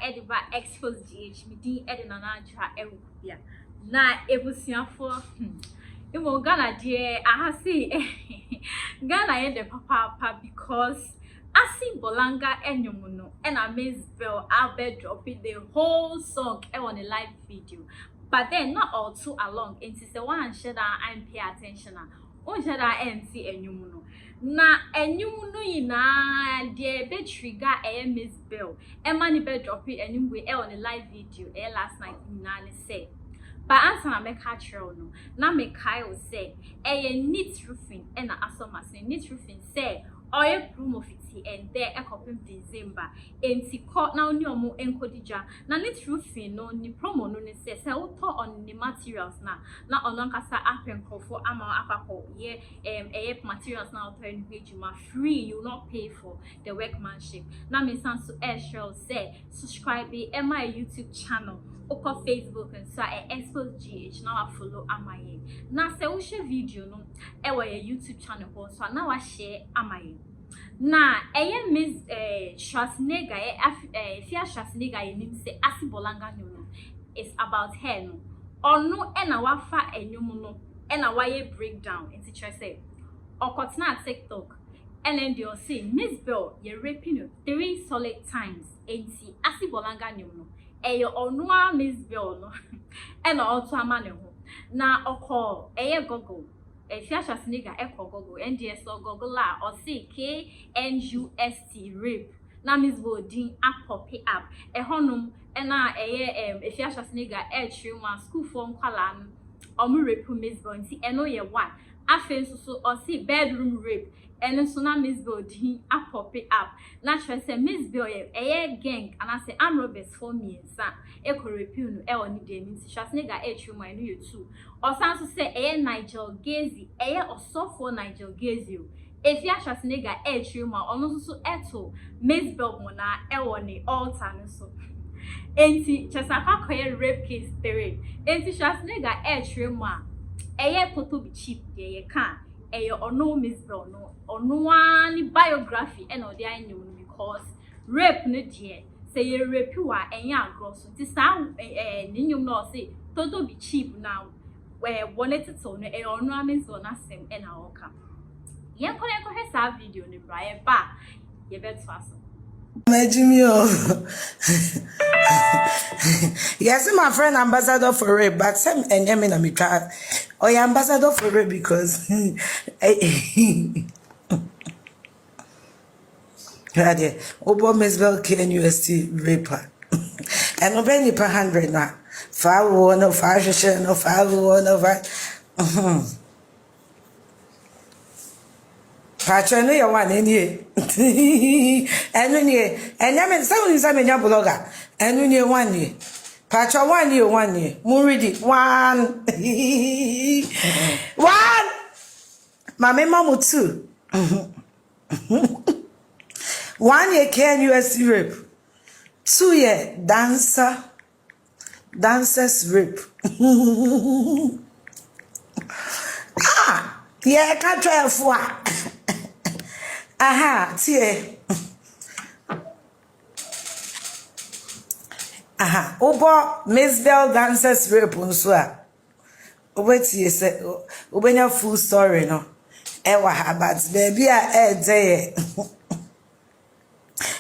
ediba Xposedgh midi edina na antra ewubia na ebusiafo imo Ghana die ahasi Ghana ye de papa because Asibolanga enyumuno and Mzbel Albert dropping the whole song on a live video, but then not all too along. It is the one share that I'm pay attention on share that see enyumuno na enyumuno ina de be trigger Mzbel mani be dropping enyumwe on a live video last night na say. But answer na make natural no na make Kyle say neat roofing and asoma say neat roofing say oil promo fiti and there a copy December enti court now ni omo enkodija na neat roofing no ni promo no ni say auto on the materials na ono kasa appen for ama akako ye materials now turn page ma free, you not pay for the workmanship na me san so shall say subscribe my YouTube channel Oko Facebook and so Xposed now I follow amaye. Na se wo share video no e wo your YouTube channel so now I share amaye. Na Miss Schwarzenegger Afia Schwarzenegger nim say Asibolanga no it's about her no. Ono e na wafa enyum no e na waye breakdown in teacher say okotna TikTok and then they say Mzbel ye raping 3 solid times enti Asibolanga no eyo onua Mzbel no e na oto ama ne ho na oko Google Afia Schwarzenegger Google NDS or Google la or say KNUST rape na Mzbel din pop up honum e na Afia Schwarzenegger true school form kwala no omu rape Mzbel nti eno ye one afen so or say bedroom rape and so na Mzbel din pop up na try say Mzbel gang and I say I'm Roberts for me sa e ko repeal no e oni de ni Schwarzenegger true man no you too or so say Nigel Gazi osofo Nigel Gazi o Afia Schwarzenegger true man ono so eto Mzbel mo na e woni altar no so enti chesaka koye rape case 3 enti Schwarzenegger true man toto be cheap ye can ono Mzbel no ono ani biography and all the I know because rape no dear say you rape wa enya gross ti sa ninyum no say toto be cheap now where one it to no ono Mzbel na sem e na oka ye ko he sa video ni bra ye ba ye bet fast Yes, my friend ambassador for rape, but some and na me try or ambassador for rape because Ready, Obo Mzbel KNUST raper. And obey per 100 now. 5 no 5 no 5 no 5. Patron no your one any. And yamen someone is a blogger. And you 1 year. Patron 1 year 1 year. Moon read it 1. 1. My mama 2. 1 year KNUST rape. 2 year dancers rape. Yeah, can't try for. Aha, tie. Aha, Obo Mzbel dancers rape nso a. Obetie say obenya full story no. Ewa ha but baby a dey.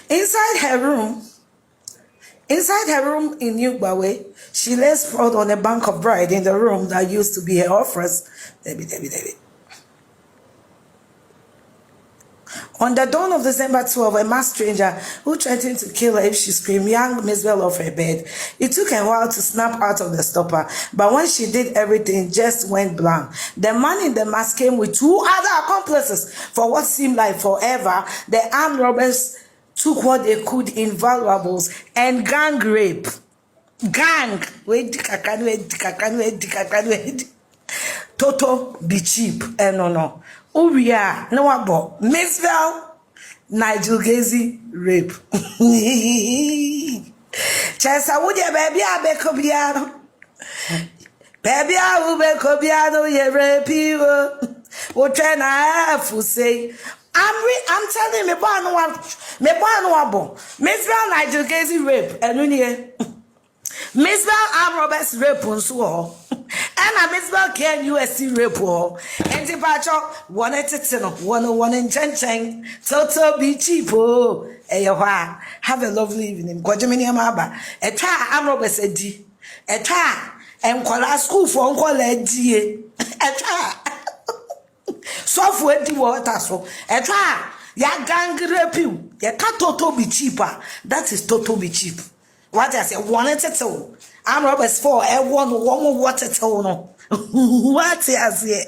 Inside her room in Ugbawe, she lay sprawled on a bank of bride in the room that used to be her office. Debbie. On the dawn of December 12, a masked stranger who threatened to kill her if she screamed young Mzbel off her bed. It took a while to snap out of the stopper, but when she did, everything just went blank. The man in the mask came with 2 other accomplices. For what seemed like forever, the armed robbers took what they could in valuables and gang rape. Gang. Toto be cheap. No. Uria, no abo. Mzbel, Nigel Gazi, rape. Chesa would ya baby abe cobiano. Baby abe cobiano ye rape. What can I have to say? I'm telling me, Me boy no abo. Mzbel Nigel Gazy rape. Enunye. Mzbel Armed Robbers rape nso. And a Mzbel Ken USC rape o. Enti pacho one etitino, one in chen. Toto be cheap oh. Eyewa. Have a lovely evening. Kwajemini amaba. Etwa Armed Robbers edi. Etwa enkwala school for enkwala edi. Etwa. Software di water so. Etwa ya gang rape you. Ya ka toto be cheaper. That is toto be cheap. What I say, one etitino. I'm Robert's for one more water tone. What I say?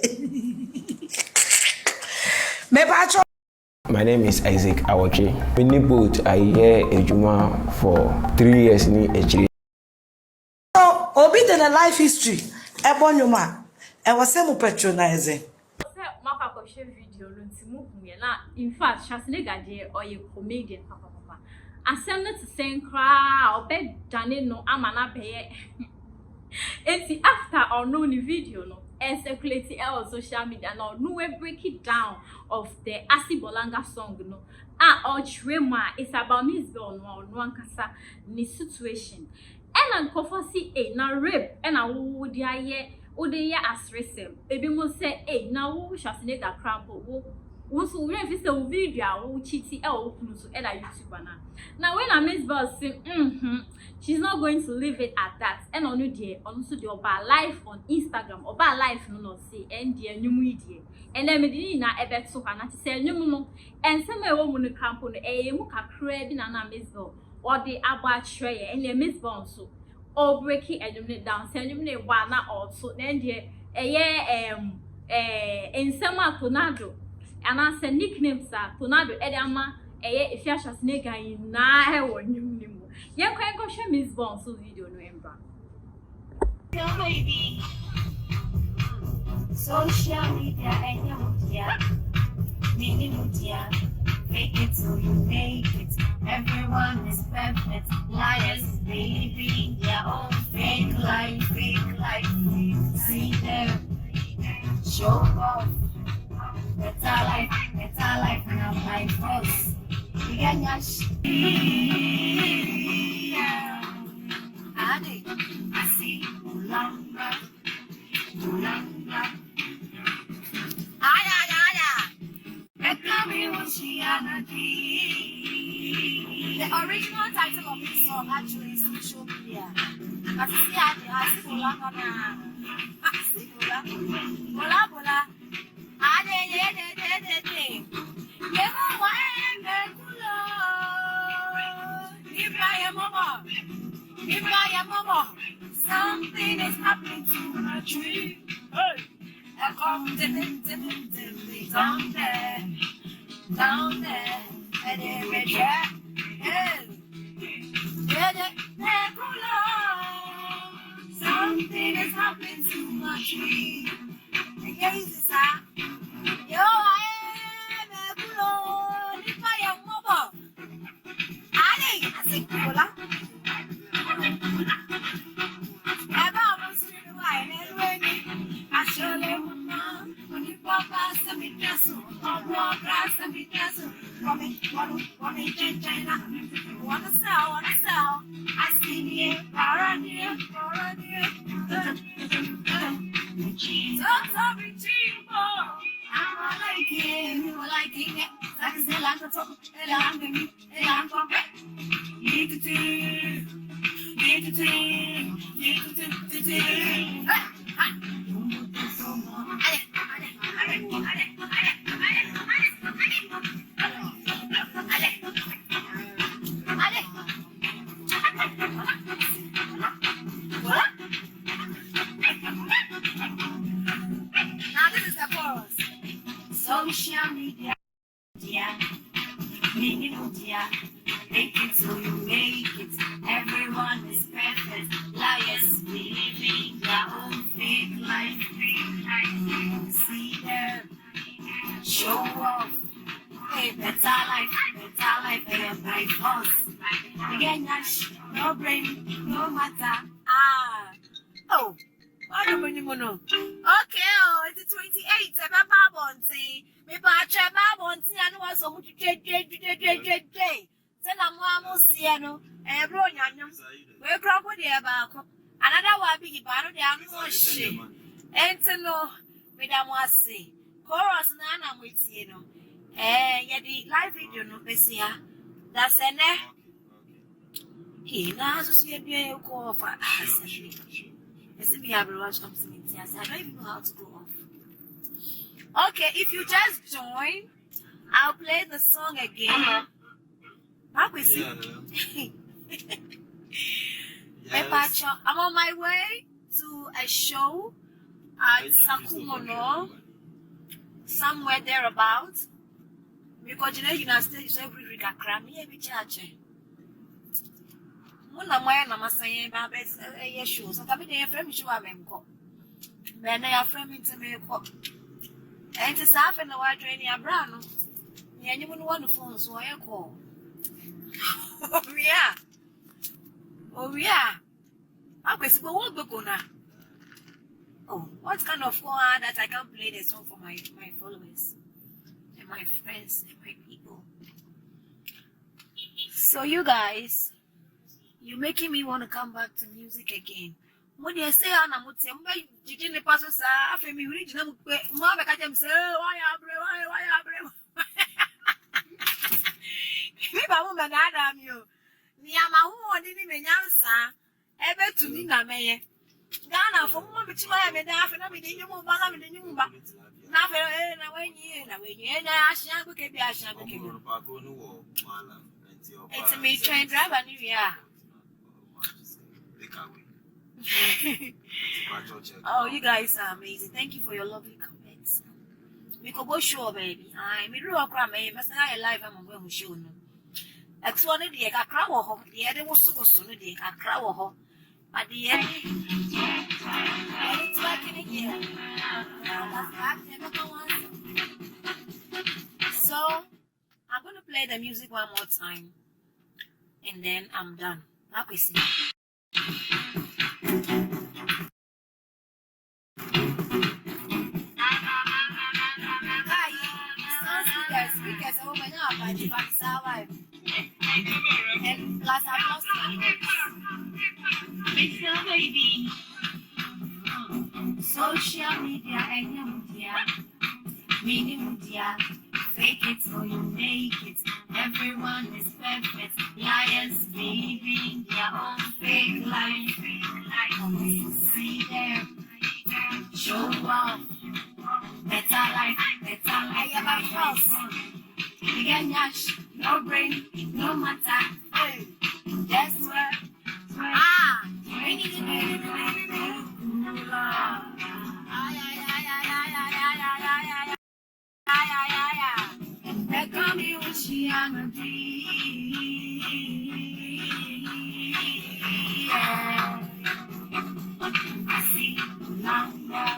My name is Isaac Awachi. Mini boat I hear a Juma for 3 years in HD. So, Obi in a life history. Ebon Yuma. I was semi patronizing. In fact, Schwarzenegger or a comedian, papa. I send it to send cry or bed done no amana pay. And see after or no video no and circulate it on social media no break it down of the Asibolanga song no or Trema it's about Mzbel no one kasa ni situation and uncover see a na rape and I would ya as resem baby mo say a now who shall snake a crumple once we have this video who cheaty so and I YouTube now when I Mzbel say she's not going to leave it at that and on you also the about life on Instagram about life no say and the new media and then me na ebe so kana ti say no and some e wo mu no camp no e mu kakra bi na Mzbel or the about tray and the Mzbel so or breaking and down say you wa na also then the in sama tornado and I say nicknames are tornado edama Afia Schwar Tεases na he wonum ni mu ye kwan ko hwe Mzbel so video no embra baby social media and media media fake it till you make it everyone is perfect liars baby their own fake life see them show off better life now my boss. Asibolanga. The original title of this song actually is social media. Asibolanga. Bola. Something is happening to my tree. Hey, I come down there, and they reject. Something is happening to my tree. Yo, I am a culo. If I am mobile, Ali, I say cola. Wanna sell, I see you, around here. Sorry, cheap I'm liking it. Like I say, like a top, and I'm need to do. Now this is the chorus. Social media, media, make it so you make it. Everyone is perfect. Liars living their own fake life. See them show off. Hey, better life, and my boss. Again, no brain, no matter. Okay, oh, it's 28. Me ba cheba bonti anu waso mu J. Say na mo amusie no. Bro nyanyam. We kra ko de ba ko. Another one big ba no de anu hye. Enti no me da mo ase. Chorus na na mo tie no. Ye di live video no besia. That's ene. Na so ye bi ko fa. I don't even know how to go off. Okay, if you just join, I'll play the song again. I'm on my way to a show at Sakumono, somewhere thereabouts. Because you know, stage every week I cram here, be charging. Muna moya na masanye ba be shows so kabi dey frame show amenko be na ya frame ntime ko enti sa fe na wa join ya bra no ye nyimu no one phone so ye ko oh yeah akwesi go wo go na oh what kind of phone that I can play the song for my followers and my friends and my people. So you guys, you're making me want to come back to music again. When you say I'm not saying, you didn't pass us. I feel me reach them. Mom, I can't say, why are you? Maybe I won't madam you. Niama who didn't even answer. Ever to me, Name. Ghana for one between my and half and everything you move back with the new back. Nothing when you and I shall be a shall be. It's a me train driver, New Year. Oh, you guys are amazing. Thank you for your lovely comments. We could go show, baby. I'm in real crime. I must have a live. I'm going to show them. Xposed the crowd, the other was so soon. The crowd, at the end, it's like in a year. So, I'm going to play the music one more time, and then I'm done. Now we see. Speakers are open up by the back side. And plus I've lost my voice. Baby. Social media and media. Fake it so you make it. Everyone is perfect. Liars living their own fake life. See them. Show off. Better life. I have a house. You get yash, no brain, no matter. Hey, that's where. They call me when she on a I see longer.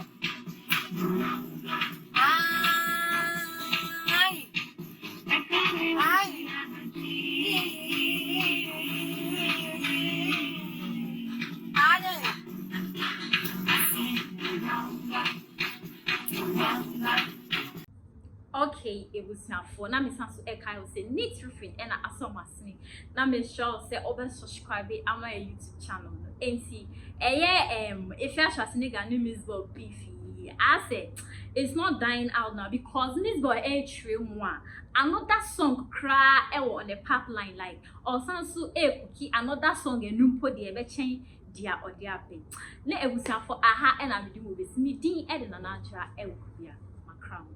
Okay, it was now for now. Miss Sansu Eka will say neat roofing and I saw my snake. Now Miss Shaw say over subscribe on my YouTube channel. And see, if Afia Schwar Tεαses Mzbel beefy, I say it's not dying out now because Mzbel one another song cry on the pipeline like or Sansu cookie another song and numpo the ever change dear or dear pay. Let it was for aha and I'm doing with me ding and natural my crown.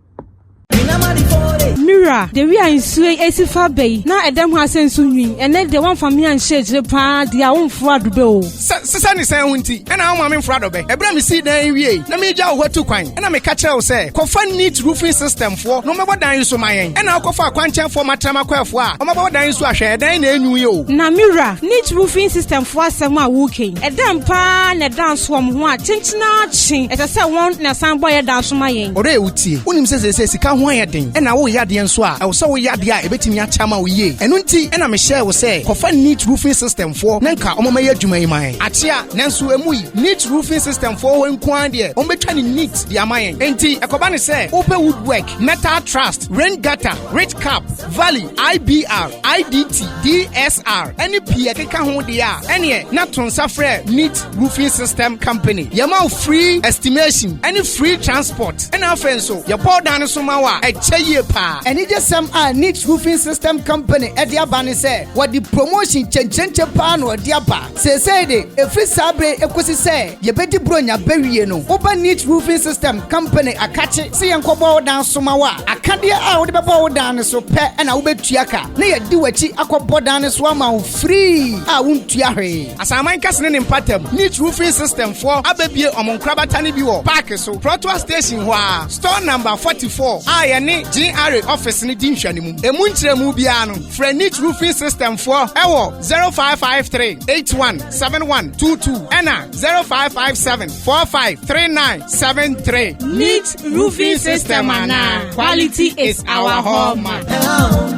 Mira, the we are in Sway Asifa Bay. Now a damn has sent Sunny, and let the one from me and shades the pa, the own fraud bill. Sunny Santi, and I'm in front of it. Abraham see the area. Let me jaw what to coin, and I may catch out say, Confirm neat roofing system for no matter what so my end, and I'll call for quantum for my Tamaquafwa, or about dying so I share, then you. Now, Mira, neat roofing system for some walking. A damn pan, a dance from what, Tinchina, as I said, one, and a sound boy dance from my end. Or they would see, when him says, he can't wire thing, and I will yard adeɛ nso a ɛwɔ sɛ woyɛ adeɛ a ɛbɛtumi akyama wo yie ɛno nti ɛna mehyɛ wo sɛ kɔfa neat roofing system foɔ na nka ɔmɔmayɛ adwuma yi man akyea nanso emu yi neat roofing system foɔ wɔ nkoa deɛ ɔmbɛtwa ne neat de ama yɛn enti ɛkɔba ne sɛ wopɛ woodwork metal trust rain gutter rich cap valley IBR IDT DSR ɛne pii ɛkeka ho deɛ a ɛneɛ na to nsa frɛ neat roofing system company yɛma wo free estimation ɛne free transport ɛna afei nso yɛbɔ dan so ma wo a ɛkyɛ yie paa ɛne gye sɛm a neat roofing system company ɛde aba ne sɛ wɔde promotion kyɛnkyɛnkyɛ paa na ɔde aba seesei de ɛfiri saa bere ɛkɔsi sɛ yɛbɛdi bronya bɛwie no woba neat roofing system company akakye sɛ yɛnkɔbɔ wo dan so ma wo a akadeɛ a wode bɛbɔ wo dan so pɛ ɛna wobɛtua ka na yɛdi w'akyi akɔbɔ dan so ama wo free a wontua hwee asaman kase ne mpatam neat roofing system for abɛbie ɔmonkrabata ne bi wɔ park so Protoa station hɔ a store number 44 a yɛne GRA office ne di nhwɛ ne mu emu nkyerɛmu biara no frɛ neat roofing system for ɛwɔ 0553 817122 ɛna 0557 453973 Neat roofing system ana quality is our hallmark. Hello,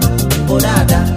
Bodada.